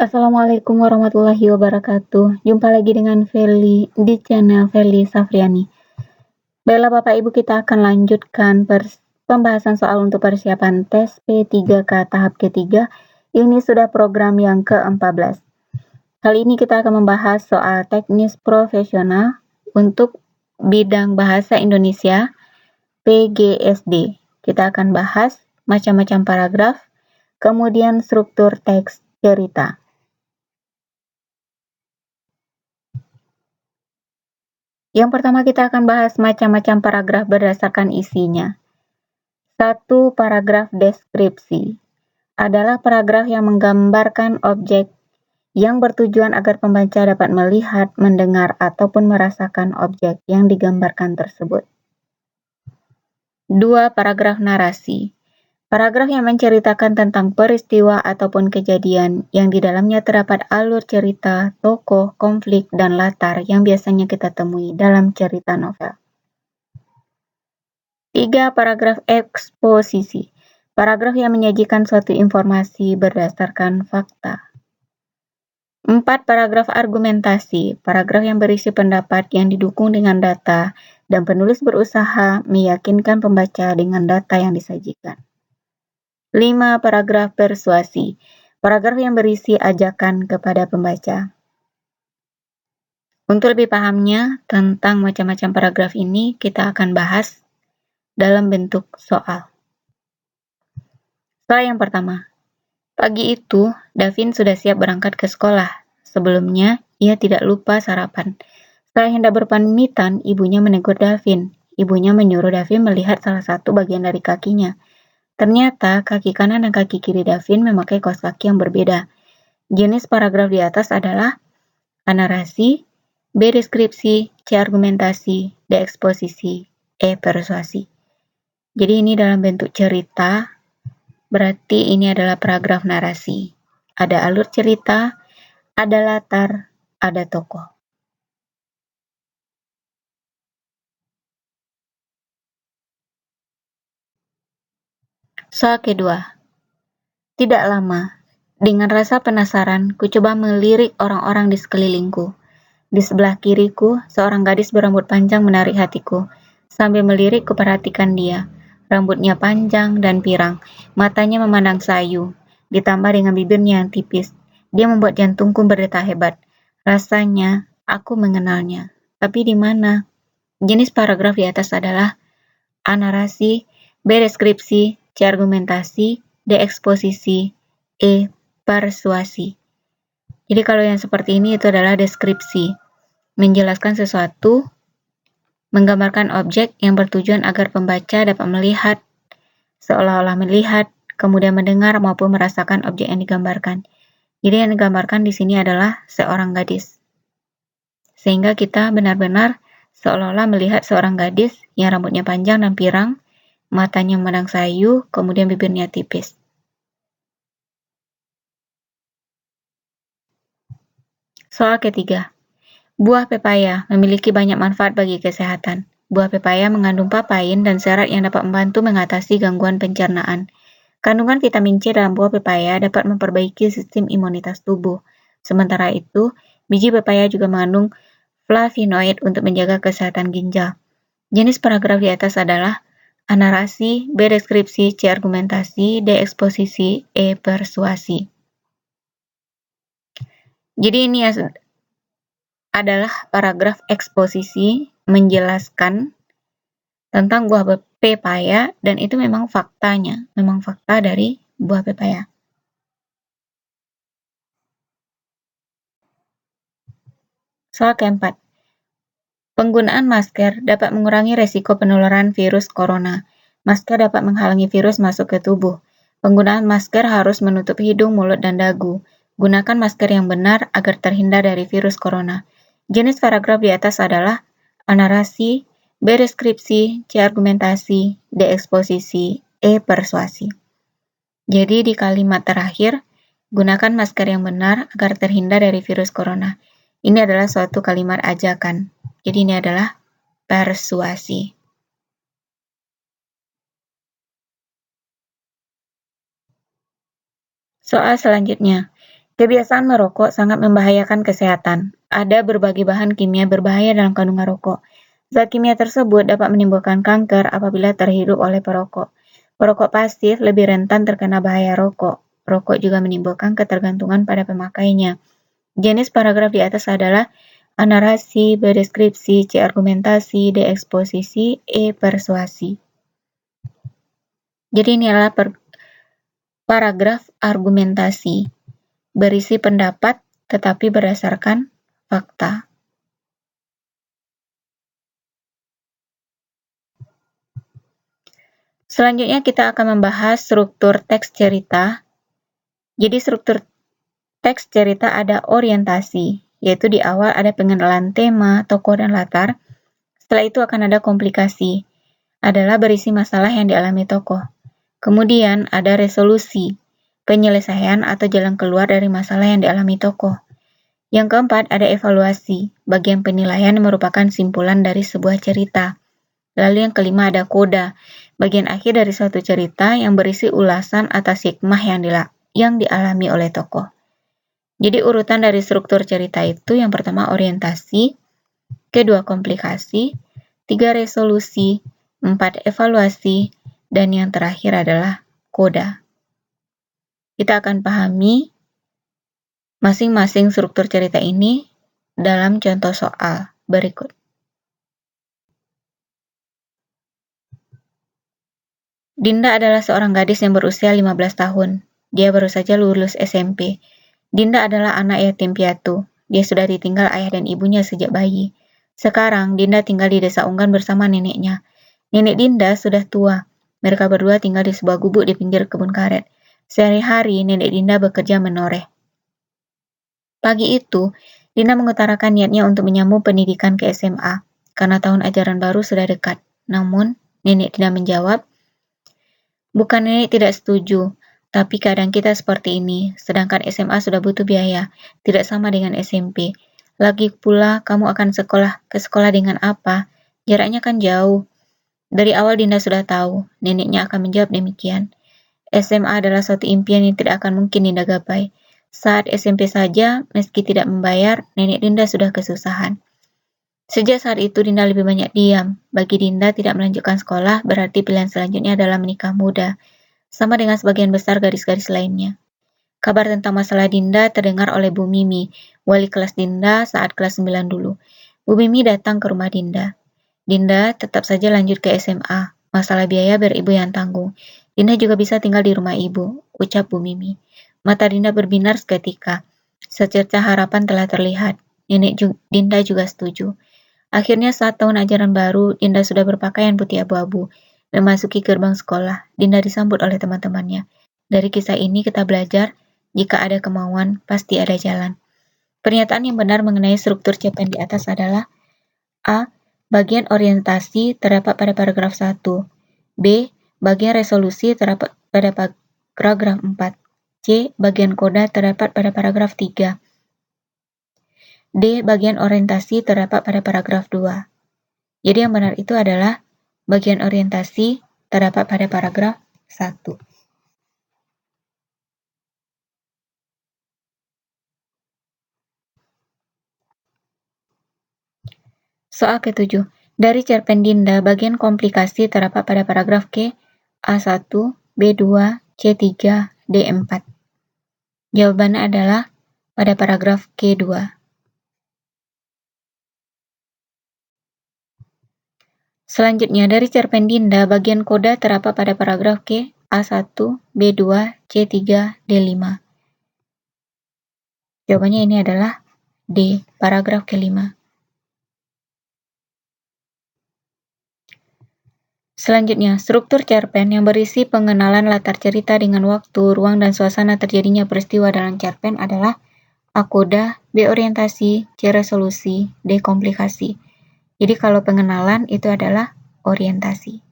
Assalamualaikum warahmatullahi wabarakatuh. Jumpa lagi dengan Feli di channel Feli Safriani. Baiklah Bapak Ibu, kita akan lanjutkan pembahasan soal untuk persiapan tes P3K tahap ketiga. Ini sudah program yang ke-14. Kali ini kita akan membahas soal teknis profesional untuk bidang bahasa Indonesia PGSD. Kita akan bahas macam-macam paragraf, kemudian struktur teks cerita. Yang pertama kita akan bahas macam-macam paragraf berdasarkan isinya. 1. Paragraf deskripsi adalah paragraf yang menggambarkan objek yang bertujuan agar pembaca dapat melihat, mendengar, ataupun merasakan objek yang digambarkan tersebut. 2. Paragraf narasi. Paragraf yang menceritakan tentang peristiwa ataupun kejadian yang di dalamnya terdapat alur cerita, tokoh, konflik, dan latar yang biasanya kita temui dalam cerita novel. 3. Paragraf eksposisi. Paragraf yang menyajikan suatu informasi berdasarkan fakta. 4. Paragraf argumentasi. Paragraf yang berisi pendapat yang didukung dengan data dan penulis berusaha meyakinkan pembaca dengan data yang disajikan. 5. Paragraf persuasi. Paragraf yang berisi ajakan kepada pembaca. Untuk lebih pahamnya tentang macam-macam paragraf ini, kita akan bahas dalam bentuk soal. Soal yang pertama. Pagi itu, Davin sudah siap berangkat ke sekolah. Sebelumnya, ia tidak lupa sarapan. Setelah hendak berpamitan, ibunya menegur Davin. Ibunya menyuruh Davin melihat salah satu bagian dari kakinya. Ternyata, kaki kanan dan kaki kiri Davin memakai kaos kaki yang berbeda. Jenis paragraf di atas adalah A. Narasi, B. Deskripsi, C. Argumentasi, D. Eksposisi, E. Persuasi. Jadi ini dalam bentuk cerita, berarti ini adalah paragraf narasi. Ada alur cerita, ada latar, ada tokoh. Soal kedua. Tidak lama, dengan rasa penasaran, ku coba melirik orang-orang di sekelilingku. Di sebelah kiriku, seorang gadis berambut panjang menarik hatiku. Sambil melirik, kuperhatikan dia. Rambutnya panjang dan pirang, matanya memandang sayu, ditambah dengan bibirnya yang tipis. Dia membuat jantungku berdetak hebat. Rasanya aku mengenalnya. Tapi di mana? Jenis paragraf di atas adalah A. Narasi, B. Deskripsi, C. Argumentasi, D. Eksposisi, E. Persuasi. Jadi kalau yang seperti ini itu adalah deskripsi, menjelaskan sesuatu, menggambarkan objek yang bertujuan agar pembaca dapat melihat, seolah-olah melihat, kemudian mendengar maupun merasakan objek yang digambarkan. Jadi yang digambarkan di sini adalah seorang gadis. Sehingga kita benar-benar seolah-olah melihat seorang gadis yang rambutnya panjang dan pirang, matanya memandang sayu, kemudian bibirnya tipis. Soal ketiga. Buah pepaya memiliki banyak manfaat bagi kesehatan. Buah pepaya mengandung papain dan serat yang dapat membantu mengatasi gangguan pencernaan. Kandungan vitamin C dalam buah pepaya dapat memperbaiki sistem imunitas tubuh. Sementara itu, biji pepaya juga mengandung flavonoid untuk menjaga kesehatan ginjal. Jenis paragraf di atas adalah A. Narasi, B. Deskripsi, C. Argumentasi, D. Eksposisi, E. Persuasi. Jadi ini adalah paragraf eksposisi menjelaskan tentang buah pepaya dan itu memang faktanya, memang fakta dari buah pepaya. Soal keempat. Penggunaan masker dapat mengurangi resiko penularan virus corona. Masker dapat menghalangi virus masuk ke tubuh. Penggunaan masker harus menutup hidung, mulut, dan dagu. Gunakan masker yang benar agar terhindar dari virus corona. Jenis paragraf di atas adalah A. Narasi, B. Deskripsi, C. Argumentasi, D. Eksposisi, E. Persuasi. Jadi di kalimat terakhir, gunakan masker yang benar agar terhindar dari virus corona. Ini adalah suatu kalimat ajakan. Jadi ini adalah persuasi. Soal selanjutnya. Kebiasaan merokok sangat membahayakan kesehatan. Ada berbagai bahan kimia berbahaya dalam kandungan rokok. Zat kimia tersebut dapat menimbulkan kanker apabila terhirup oleh perokok. Perokok pasif lebih rentan terkena bahaya rokok. Rokok juga menimbulkan ketergantungan pada pemakainya. Jenis paragraf di atas adalah A. Narasi, B. Deskripsi, C. Argumentasi, D. Eksposisi, E. Persuasi. Jadi ini adalah paragraf argumentasi, berisi pendapat tetapi berdasarkan fakta. Selanjutnya kita akan membahas struktur teks cerita. Jadi struktur teks cerita ada orientasi, yaitu di awal ada pengenalan tema, tokoh, dan latar. Setelah itu akan ada komplikasi, adalah berisi masalah yang dialami tokoh. Kemudian ada resolusi, penyelesaian atau jalan keluar dari masalah yang dialami tokoh. Yang keempat ada evaluasi, bagian penilaian yang merupakan simpulan dari sebuah cerita. Lalu yang kelima ada koda, bagian akhir dari suatu cerita yang berisi ulasan atas hikmah yang dialami oleh tokoh. Jadi urutan dari struktur cerita itu yang pertama orientasi, kedua komplikasi, 3 resolusi, 4 evaluasi, dan yang terakhir adalah koda. Kita akan pahami masing-masing struktur cerita ini dalam contoh soal berikut. Dinda adalah seorang gadis yang berusia 15 tahun. Dia baru saja lulus SMP. Dinda adalah anak yatim piatu. Dia sudah ditinggal ayah dan ibunya sejak bayi. Sekarang, Dinda tinggal di desa Unggan bersama neneknya. Nenek Dinda sudah tua. Mereka berdua tinggal di sebuah gubuk di pinggir kebun karet. Sehari-hari, nenek Dinda bekerja menoreh. Pagi itu, Dinda mengutarakan niatnya untuk menyambung pendidikan ke SMA, karena tahun ajaran baru sudah dekat. Namun, nenek Dinda menjawab, "Bukan nenek tidak setuju, tapi keadaan kita seperti ini, sedangkan SMA sudah butuh biaya, tidak sama dengan SMP. Lagi pula, kamu akan ke sekolah dengan apa? Jaraknya kan jauh." Dari awal Dinda sudah tahu, neneknya akan menjawab demikian. SMA adalah suatu impian yang tidak akan mungkin Dinda gapai. Saat SMP saja, meski tidak membayar, nenek Dinda sudah kesusahan. Sejak saat itu Dinda lebih banyak diam. Bagi Dinda tidak melanjutkan sekolah berarti pilihan selanjutnya adalah menikah muda, sama dengan sebagian besar gadis-gadis lainnya. Kabar tentang masalah Dinda terdengar oleh Bu Mimi, wali kelas Dinda saat kelas 9 dulu. Bu Mimi datang ke rumah Dinda. Dinda tetap saja lanjut ke SMA. Masalah biaya biar ibu yang tanggung. Dinda juga bisa tinggal di rumah ibu, ucap Bu Mimi. Mata Dinda berbinar seketika. Secercah harapan telah terlihat. Dinda juga setuju. Akhirnya saat tahun ajaran baru, Dinda sudah berpakaian putih abu-abu. Memasuki gerbang sekolah, Dinda disambut oleh teman-temannya. Dari kisah ini kita belajar, jika ada kemauan, pasti ada jalan. Pernyataan yang benar mengenai struktur cerpen di atas adalah A. Bagian orientasi terdapat pada paragraf 1. B. Bagian resolusi terdapat pada paragraf 4. C. Bagian koda terdapat pada paragraf 3. D. Bagian orientasi terdapat pada paragraf 2. Jadi yang benar itu adalah bagian orientasi terdapat pada paragraf 1. Soal ke-7. Dari cerpen Dinda, bagian komplikasi terdapat pada paragraf Q, A1, B2, C3, D4. Jawabannya adalah pada paragraf Q2. Selanjutnya, dari cerpen Dinda, bagian koda terdapat pada paragraf Q, A1, B2, C3, D5. Jawabannya ini adalah D, paragraf ke-5. Selanjutnya, struktur cerpen yang berisi pengenalan latar cerita dengan waktu, ruang, dan suasana terjadinya peristiwa dalam cerpen adalah A. Koda, B. Orientasi, C. Resolusi, D. Komplikasi. Jadi kalau pengenalan itu adalah orientasi.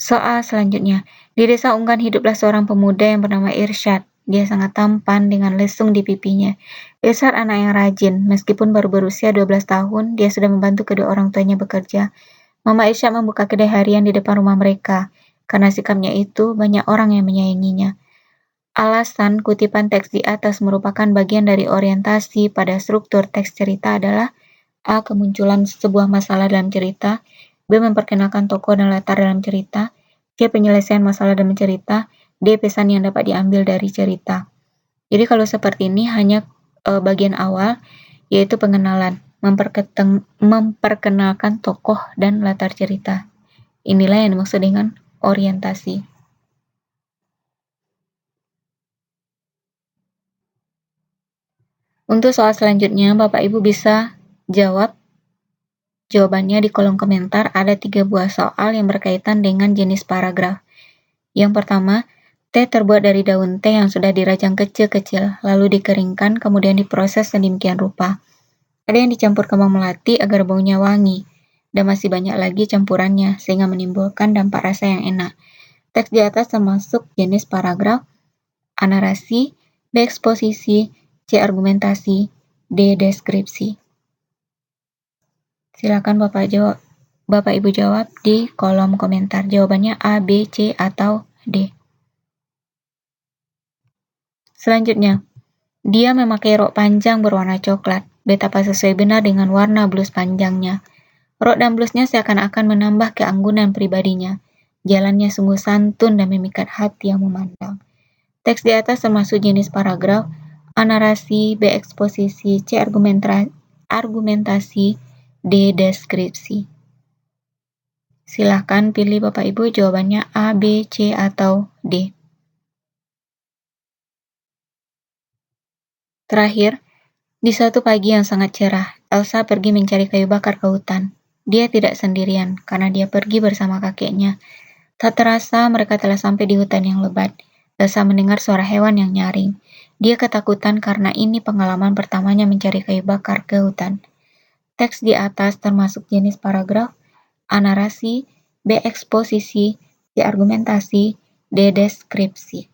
Soal selanjutnya, di desa Unggan hiduplah seorang pemuda yang bernama Irsyad. Dia sangat tampan dengan lesung di pipinya. Irsyad anak yang rajin, meskipun baru berusia 12 tahun, dia sudah membantu kedua orang tuanya bekerja. Mama Irsyad membuka kedai harian di depan rumah mereka. Karena sikapnya itu, banyak orang yang menyayanginya. Alasan kutipan teks di atas merupakan bagian dari orientasi pada struktur teks cerita adalah: A. Kemunculan sebuah masalah dalam cerita. B. Memperkenalkan tokoh dan latar dalam cerita. C. Penyelesaian masalah dalam cerita. D. Pesan yang dapat diambil dari cerita. Jadi kalau seperti ini hanya bagian awal, yaitu pengenalan, memperkenalkan tokoh dan latar cerita. Inilah yang dimaksud dengan orientasi. Untuk soal selanjutnya, Bapak Ibu bisa jawab jawabannya di kolom komentar. Ada 3 buah soal yang berkaitan dengan jenis paragraf. Yang pertama, teh terbuat dari daun teh yang sudah dirajang kecil-kecil, lalu dikeringkan, kemudian diproses sedemikian rupa. Ada yang dicampur kembang melati agar baunya wangi, dan masih banyak lagi campurannya, sehingga menimbulkan dampak rasa yang enak. Teks di atas termasuk jenis paragraf: A. Narasi, B. Eksposisi, C. Argumentasi, D. Deskripsi. Silakan Bapak Ibu jawab di kolom komentar. Jawabannya A, B, C, atau D. Selanjutnya, dia memakai rok panjang berwarna coklat. Betapa sesuai benar dengan warna blus panjangnya. Rok dan blusnya seakan-akan menambah keanggunan pribadinya. Jalannya sungguh santun dan memikat hati yang memandang. Teks di atas termasuk jenis paragraf: A. Narasi, B. Eksposisi, C. Argumentasi, D. Deskripsi. Silahkan pilih Bapak Ibu jawabannya A, B, C, atau D. Terakhir, di suatu pagi yang sangat cerah, Elsa pergi mencari kayu bakar ke hutan. Dia tidak sendirian, karena dia pergi bersama kakeknya. Tak terasa mereka telah sampai di hutan yang lebat. Elsa mendengar suara hewan yang nyaring. Dia ketakutan karena ini pengalaman pertamanya mencari kayu bakar ke hutan. Teks di atas termasuk jenis paragraf: A. Narasi, B. Eksposisi, C. Argumentasi, D. Deskripsi.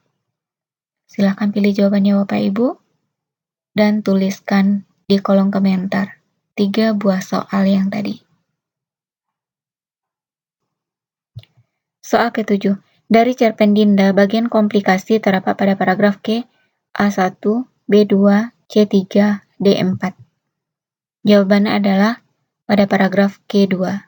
Silahkan pilih jawabannya Bapak Ibu, dan tuliskan di kolom komentar 3 buah soal yang tadi. Soal ke-7. Dari cerpen Dinda, bagian komplikasi terdapat pada paragraf Q, A1, B2, C3, D4. Jawabannya adalah pada paragraf Q2.